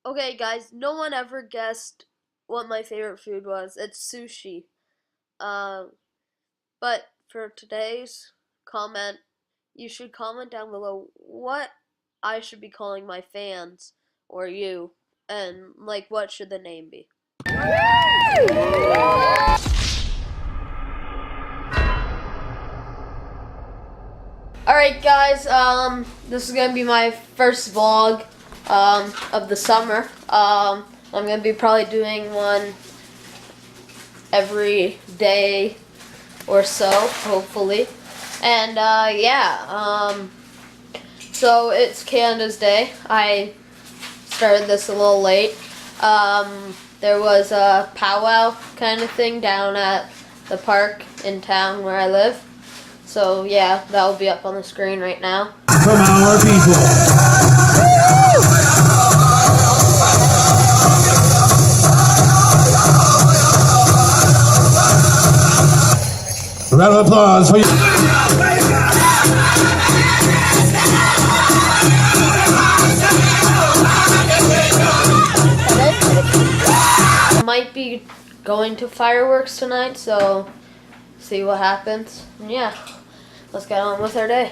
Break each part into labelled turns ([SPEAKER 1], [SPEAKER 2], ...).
[SPEAKER 1] Okay, guys, no one ever guessed what my favorite food was. It's sushi. Um, but for today's comment, you should comment down below what I should be calling my fans or you, and like what should the name be. Alright guys, this is gonna be my first vlog of the summer. I'm gonna be probably doing one every day or so, hopefully. And so it's Canada's Day. I started this a little late. There was a powwow kind of thing down at the park in town where I live. So yeah, that will be up on the screen right now.
[SPEAKER 2] From our people. A round of applause for you.
[SPEAKER 1] I might be going to fireworks tonight, so see what happens. And yeah, let's get on with our day.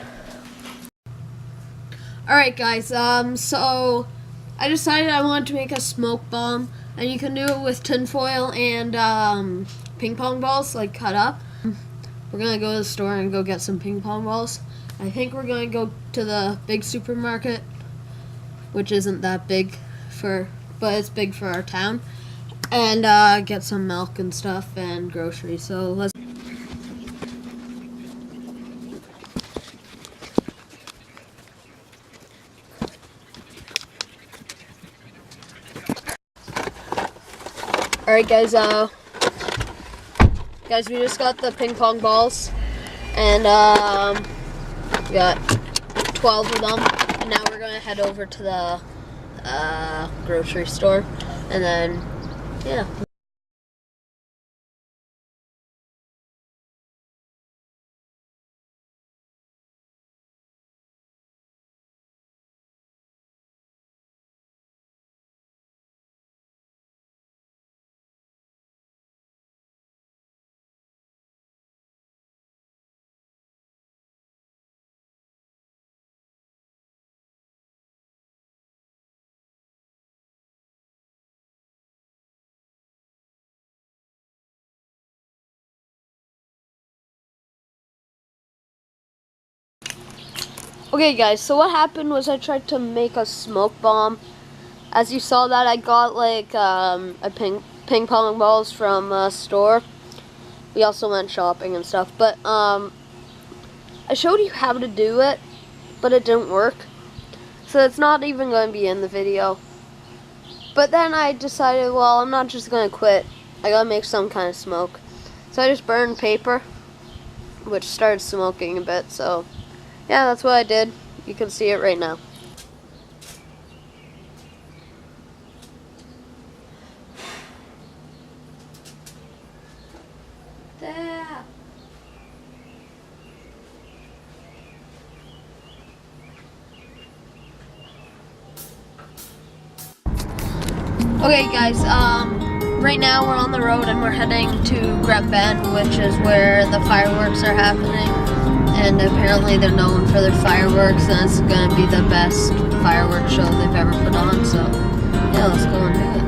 [SPEAKER 1] Alright guys, so I decided I wanted to make a smoke bomb, and you can do it with tinfoil and ping pong balls, like cut up. We're gonna go to the store and go get some ping pong balls. I think we're gonna go to the big supermarket, which isn't that big but it's big for our town, and get some milk and stuff and groceries. So let's. Alright guys, we just got the ping pong balls, and we got 12 of them, and now we're gonna head over to the grocery store, and then yeah. Okay guys, so what happened was I tried to make a smoke bomb. As you saw that, I got like a ping pong balls from a store. We also went shopping and stuff, but I showed you how to do it, but it didn't work. So it's not even going to be in the video. But then I decided, well, I'm not just going to quit. I got to make some kind of smoke. So I just burned paper, which started smoking a bit, so yeah, that's what I did. You can see it right now. There. Okay guys, right now we're on the road and we're heading to Granbend, which is where the fireworks are happening. And apparently they're known for their fireworks, and it's going to be the best fireworks show they've ever put on. So yeah, let's go and do it.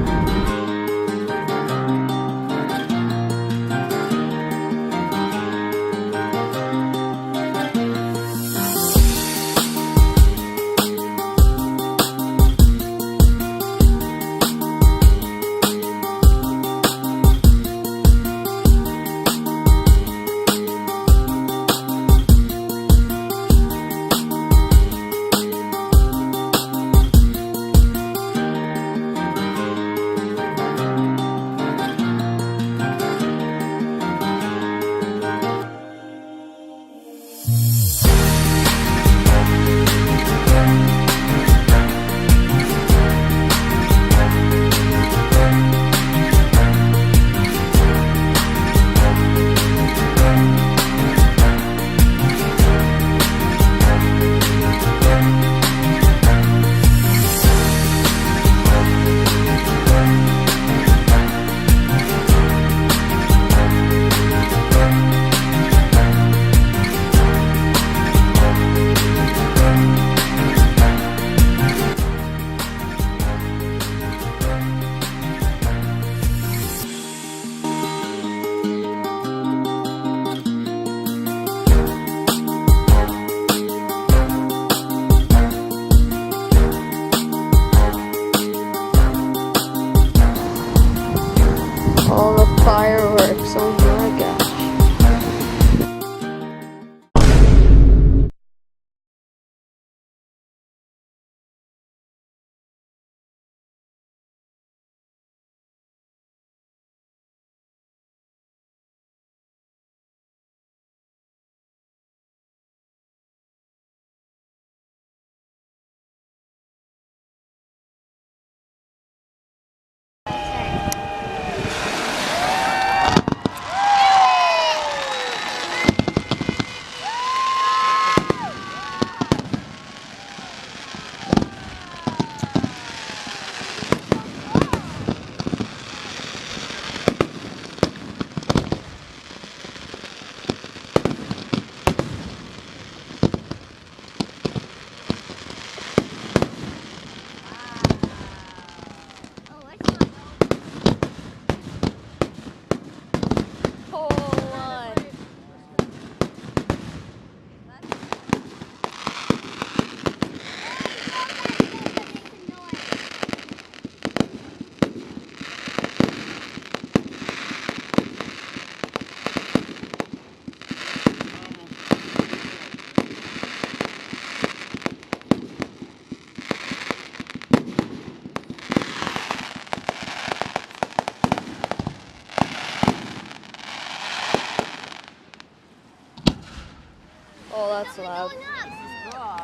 [SPEAKER 1] that's loud.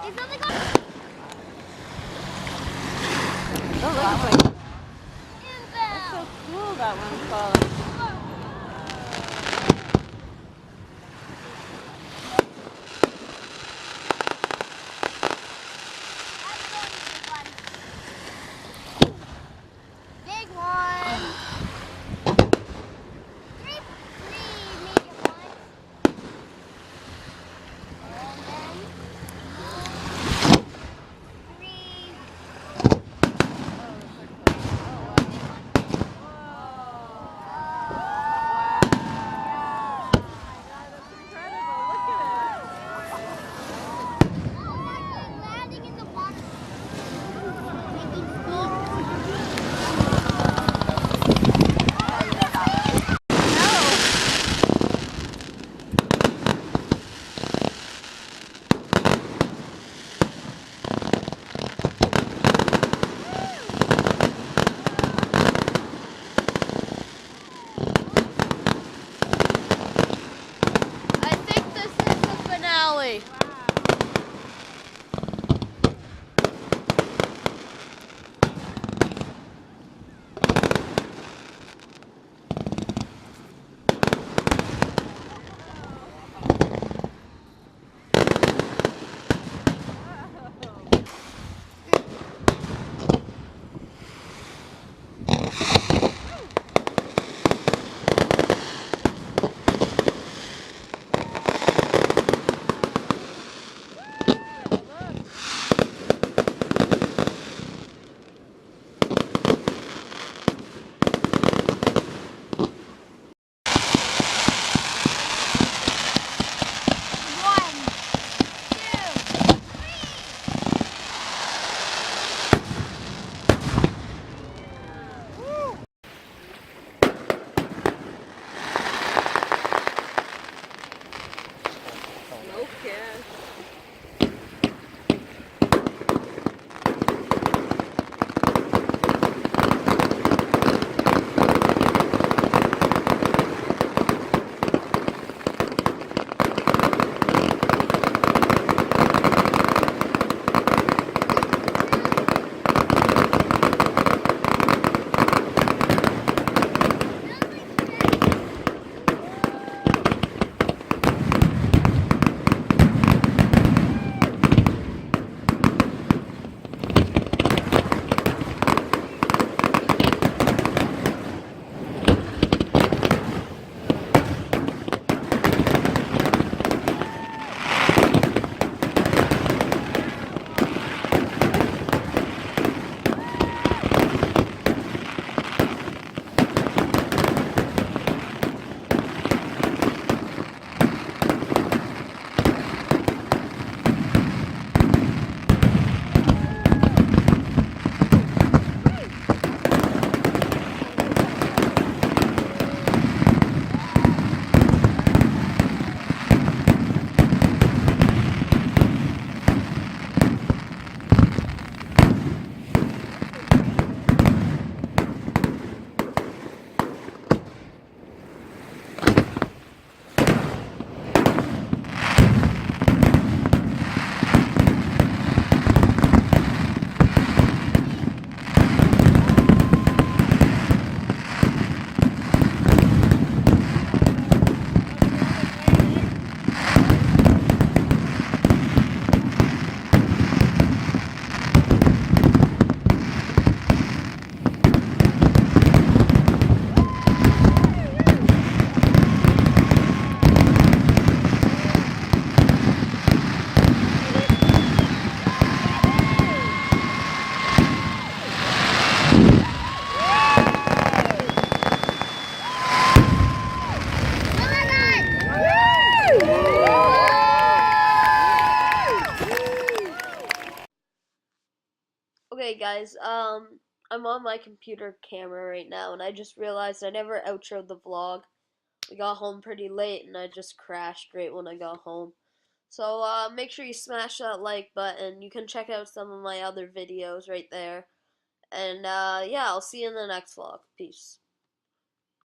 [SPEAKER 3] He's only going
[SPEAKER 1] Oh, look at
[SPEAKER 3] inbound.
[SPEAKER 4] So cool that one's falling.
[SPEAKER 3] Big one. Three medium ones. And then three. Landing in the water. Making
[SPEAKER 1] I think this is the finale. Okay, guys, I'm on my computer camera right now, and I just realized I never outroed the vlog. We got home pretty late, and I just crashed right when I got home. So, make sure you smash that like button. You can check out some of my other videos right there. And, yeah, I'll see you in the next vlog. Peace.